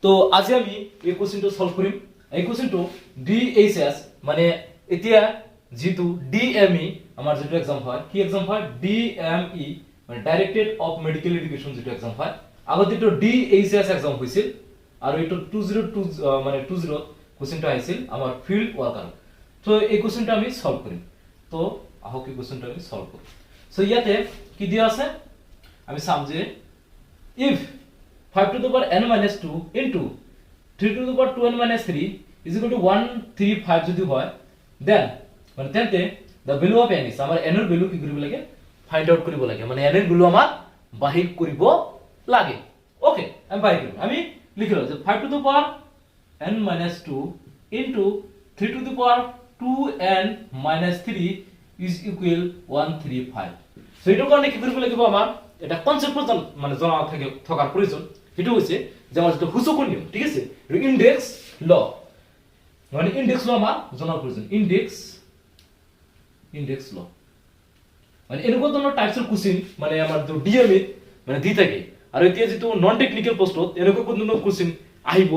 তো আজি আমি এই কোশ্চেনটো সলভ কৰিম। এই কোশ্চেনটো DHS মানে এতিয়া যেটো DME আমাৰ যেটো एग्जाम হয় কি एग्जाम হয় DME মানে ডাইৰেক্টেড অফ মেডিকেল এডুকেশন যেটো एग्जाम হয় আগতে তো DHS एग्जाम হৈছিল আৰু এটো 2020 মানে 20 কোশ্চেনটো আহিছিল আমাৰ ফিল্ড ওয়াৰ্কাৰ। তো এই কোশ্চেনটো আমি সলভ কৰিম। তো আহক এই কোশ্চেনটো আমি সলভ কৰো। সো ইয়াতে কি দিয়া আছে আমি চাম যে if 5 to the power n minus 2 into 3 to the power 2n minus 3 is equal to 135 যদি হয় then মানে তেন্তে the value of n is আমাৰ n এৰ ভ্যালু কি কৰিব লাগে ফাইন্ড আউট কৰিব লাগে মানে n এৰ ভ্যালু আমাৰ বাহিৰ কৰিব লাগে। ওকে আমি বাহিৰ কৰিম। আমি লিখিলো যে 5 to the power n minus 2 into 3 to the power 2n minus 3 is equal 135। So এটার কারণে কি কৰিব লাগিব আমাৰ এটা কনসেপ্ট মানে জানা থাকাৰ প্ৰয়োজন। এটা হচ্ছে যে আমাৰ যেটা সূচকৰ নিয়ম, ঠিক আছে, ইনডেক্স ল মানে ইনডেক্স ল আমাৰ জানাৰ প্ৰয়োজন। ইনডেক্স ল মানে এনেকুৱা ধৰণৰ টাইপসৰ কোশ্চেন মানে আমাৰ যে ডিএমএ মানে দি থাকে আৰু এতিয়া যেটো নন টেকনিক্যাল পোষ্টত এনেকুৱা ধৰণৰ কোশ্চেন আহিব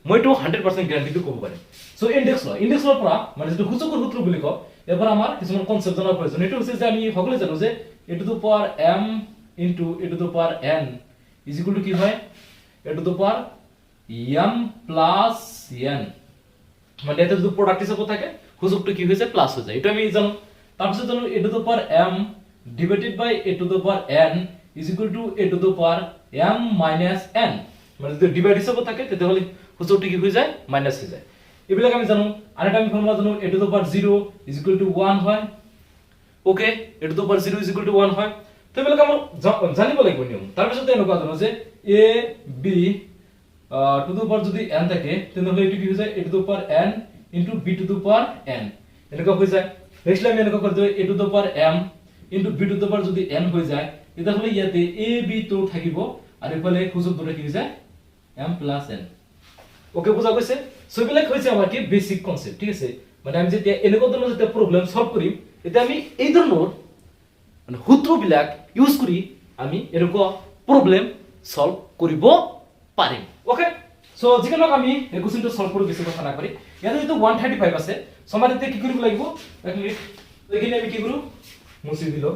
মইতো 100% গ্যাৰান্টি ক'ব পাৰিম। সো ইনডেক্স লৰ পৰা মানে যেটো সূচকৰ সূত্ৰ বুলি কয় এবাৰ আমাৰ কিছুমান কনসেপ্ট জানাৰ প্ৰয়োজন। এটা হচ্ছে যে আমি সকলোৱে জানো যে a to the power m into a to the power n is equal to কি হয় a to the power m plus n মানে এতে যদি প্রোডাক্ট হিসাবে থাকে সূচকটা কি হয়েছে প্লাস হয়ে যায়। এটা আমি জানো। তারপর জানো a to the power m divided by a to the power n is equal to a to the power m minus n মানে যদি ডিভাইড হিসাবে থাকে তাহলে সূচকটা কি হয়ে যায় মাইনাস হয়ে যায়। এবিলাক আমি জানো। আরেকটা আমি ফর্মুলা জানো a to the power 0 is equal to 1 হয়। Okay a to the power 0 is equal to 1 হয়। তো এবিলাক আমরা জানিব লাগিব নিয়ম। তার পিছতে এনেকুৱা জানো যে a b to the power যদি n থাকে তাহলে এটি কি হয়ে যায় a to the power n into b to the power n এনেকুৱা হয়ে যায়। নেক্সট আমি এনেকুৱা কৰি দিও a to the power m into b to the power যদি n হয়ে যায় তাহলে ইয়াতে a b তো থাকিব আর এফালে সূচক দুটো কি হয়ে যায় m প্লাস n। ওকে বুঝা গৈছে। সো এবিলাক হৈছে আমাৰ কি বেসিক কনসেপ্ট, ঠিক আছে। মানে আমি যেতিয়া এনেকুৱা ধৰণৰ যেতিয়া প্ৰবলেম সলভ কৰিম তেতিয়া আমি এই ধৰণৰ মানে সূত্ৰবিলাক ইউজ কৰি আমি এৰকম প্ৰবলেম সলভ কৰিব পাৰিম। ওকে সো যিকোনো আমি এই কোশ্চেনটো সলভ কৰি বেছি কথা না কৰি ইয়াতে যেটো 135 আছে সমাধানতে কি কৰিব লাগিব এক মিনিট এখানে আমি কি কৰো মুছি দিলো।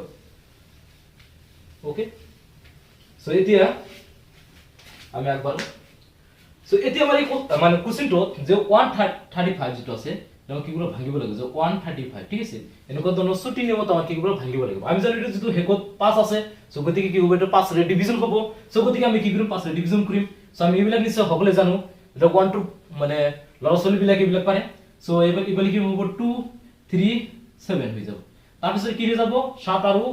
ওকে সো এতিয়া আমি একবাৰ সো এতিয়া আমাৰ এই মানে কোশ্চেনটো যে 135 যেটো আছে ನಾವು কি কৰিব ভাঙিব লাগিব যে 135, ঠিক আছে। এনেকুৱা ধৰণৰ ছুটি নিয়মত আমাৰ কি কৰিব ভাঙিব লাগিব। আমি জানো এটা যেটো হেকত 5 আছে সো গতিকে কি হ'ব এটা 5 ৰে ডিভিজন হ'ব। সো গতিকে আমি কি কৰিম 5 ৰে ডিভিজন কৰিম। সো আমি এইবিলাক নিশ্চয় সকলে জানো এটা 1 2 মানে লৰাছলি বিলাক এইবিলাক পাৰে। সো এইবালি কি হ'ব 2 3 7 হৈ যাব। তাৰ পিছত কি হৈ যাব 7 আৰু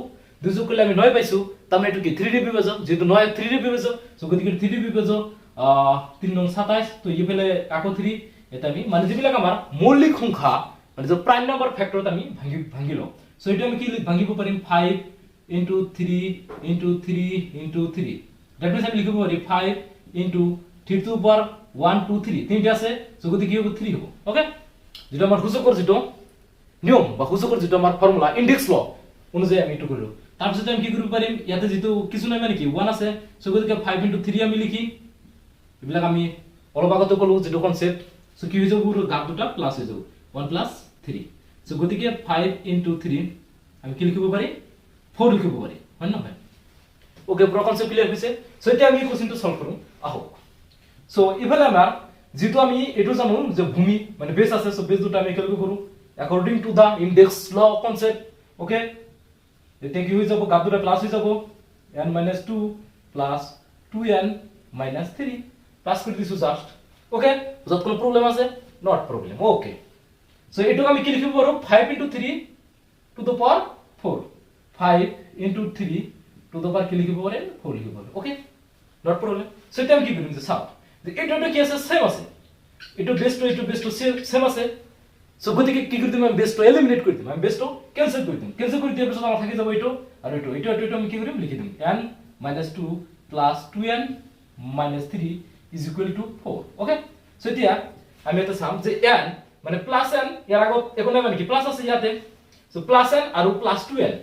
2 যোগ কৰিলে আমি 9 পাইছো। তাৰমানে এটো কি 3 ৰে বিভাজন যেটো 9 3 ৰে বিভাজন। সো গতিকে 3 ৰে বিভাজন 3 9 27 তো এইফালে আকৌ 3 এটা আমি মানে যেবিলাক আমাৰ মৌলিক সংখ্যা মানে যে প্ৰাইম নাম্বাৰ ফ্যাক্টৰত আমি ভাঙিল। সো এটা আমি কি ভাঙিব পাৰিম 5 into 3 into 3 into 3 that means আমি লিখিব পারি 5 into 3 to the power 1 2 3 তিনটা আছে। সো গতি কি হবে 3 হবে। ওকে যেটা আমাৰ সূচকৰ যেটো নিয়ম বা সূচকৰ যেটো আমাৰ ফৰ্মুলা ইনডেক্স ল অনুযায়ী আমি এটো কৰিলো। তাৰ পিছত আমি কি কৰিব পাৰিম ইয়াতে যেটো কিছু নাই মানে কি 1 আছে। সো গতিকে 5 into 3 আমি লিখি এবিলাক আমি অলপ আগতে কলো যেটো কনসেপ্ট। সো কি হৈ যাব পুরো গাত দুটা প্লাস হৈ যাব 1 plus 3। সো গতিকে 5 into 3 আমি কি লিখিব পারি 4 লিখিব পারি, হয় না ভাই? ওকে পুরো কনসেপ্ট ক্লিয়ার হইছে। সো এটা আমি কোশ্চেনটো সলভ করব। আহো সো ইফালে আমাৰ যেটো আমি এটো জানো যে ভূমি মানে বেস আছে। সো বেস দুটা আমি ক্যালকুলেট কৰো অ্যাকর্ডিং টু দা ইনডেক্স ল কনসেপ্ট। ওকে এটা কি হৈ যাব গাত দুটা প্লাস হৈ যাব n - 2 plus 2n - 3 প্লাস কৰি দিছো জাস্ট। ওকে যত কোনো প্রবলেম আছে নট প্রবলেম। ওকে সো এটো আমি কি লিখিব পারো 5 into 3 to the power 4 5 into 3 to the power কি লিখিব পারে 4 লিখিব পারে। Okay not problem. সো এটা আমি কি করিম যে সাব যে এটা কি আছে সেম আছে এটা বেস টু সেম আছে। সো গতিকে কি করতে আমি বেস টু এলিমিনেট করে দিম। আমি বেস টু ক্যান্সেল করে দিম। ক্যান্সেল করে দিয়ে আমার থাকে যাব এটা আর এটা আমি কি করিম লিখি দিম n - 2 plus 2n - 3 is equal to 4। Okay so এতিয়া আমি এটা চাম যে n মানে প্লাস n ইয়াৰ আগত একো নাই মানে কি প্লাস আছে ইয়াতে। সো প্লাস n আৰু প্লাস 2n,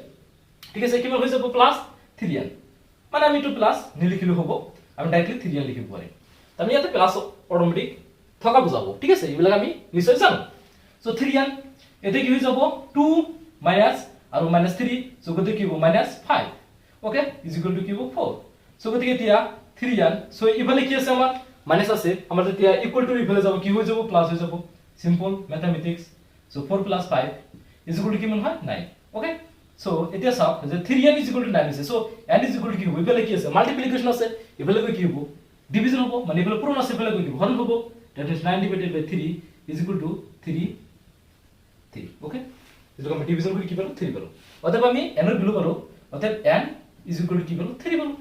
ঠিক আছে, কিমান হৈ যাব প্লাস 3n মানে আমি তো প্লাস নিলিখিলো হ'ব আমি ডাইরেক্টলি 3n লিখিব পারি। আমি ইয়াতে প্লাস অটোমেটিক থকা বুজাব ঠিক আছে এইবিলাক আমি নিশ্চয় জানো সো 3n এতে কি হৈ যাব 2 মাইনাস আৰু -3 সো গতে কি হ'ব -5 ওকে ইজ ইকুয়াল টু কি হ'ব 4 সো গতে এতিয়া 3n সো ইফালে কি আছে আমাৰ মাইনাস আছে আমাৰ এতিয়া ইকুয়াল টু ইফালে যাব কি হৈ যাব প্লাস হৈ যাব simple mathematics so 4 + 5 is equal to কিমান হয় 9 ওকে সো এতিয়া চাওক যে 3n ইজ ইকুয়াল টু 9 আছে so n is equal to কি হ'ব ইফালে কি আছে মাল্টিপ্লিকেশন আছে ইফালে কি হ'ব ডিভিজন হ'ব মানে ইফালে পূৰণ আছে ইফালে কি হ'ব হৰণ হ'ব that is 9 divided by 3 is equal to 3 okay যেটা আমি ডিভিজন করে কি পাবো 3 পাবো অতএব আমি n এর ভ্যালু পাবো অতএব n is equal to কি পাবো 3 পাবো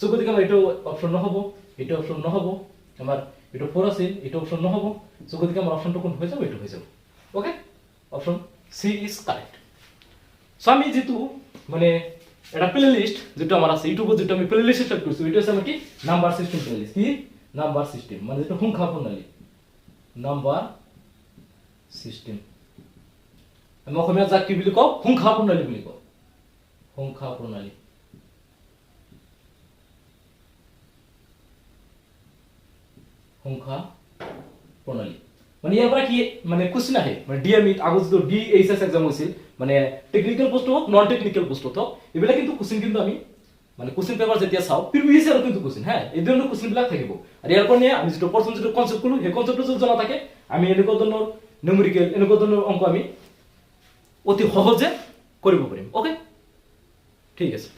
সো গতিকে আমার এটা অপশন নহব এটা অপশন নহব আমার এটা 4 আছে এটা অপশন নহব সো গতিকে আমার অপশনটা কোন হয়ে যাবে এটা হয়ে যাবে okay option c is correct so আমি যেহেতু মানে এটা প্লেলিস্ট যেটা আমার আছে ইউটিউবে যেটা আমি প্লেলিস্ট সেট করছি এটা হচ্ছে আমার কি নাম্বার সিস্টেম প্লেলিস্ট কি নাম্বার সিস্টেম মানে যেটা সংখ্যা প্রণালী নাম্বার সিস্টেম আমি অসমীয়া যাক কি বুলি কও সংখ্যা প্ৰণালী বুলি কও সংখ্যা প্ৰণালী সংখ্যা প্ৰণালী মানে ইয়াৰ পৰা কি মানে কোশ্চেন আহে মানে ডিএমই আগত যে ডিএইচএস এক্সাম হৈছিল মানে টেকনিক্যাল পোস্ট হোক নন টেকনিক্যাল পোস্ট হোক এবিলাক কিন্তু কোশ্চেন কিন্তু আমি মানে কোশ্চেন পেপার যেতিয়া চাও প্রিভিয়াস ইয়ার কিন্তু কোশ্চেন হ্যাঁ এই ধরনের কোশ্চেন বিলাক থাকিব আর ইয়ার পর নিয়ে আমি যেটা প্রথম যেটা কনসেপ্ট করলো এই কনসেপ্টটা যদি জানা থাকে আমি এনেকুৱা ধৰণৰ নিউমেৰিকেল এনেকুৱা ধৰণৰ অংক আমি অতি সহজে কৰিব পাৰিম ওকে ঠিক আছে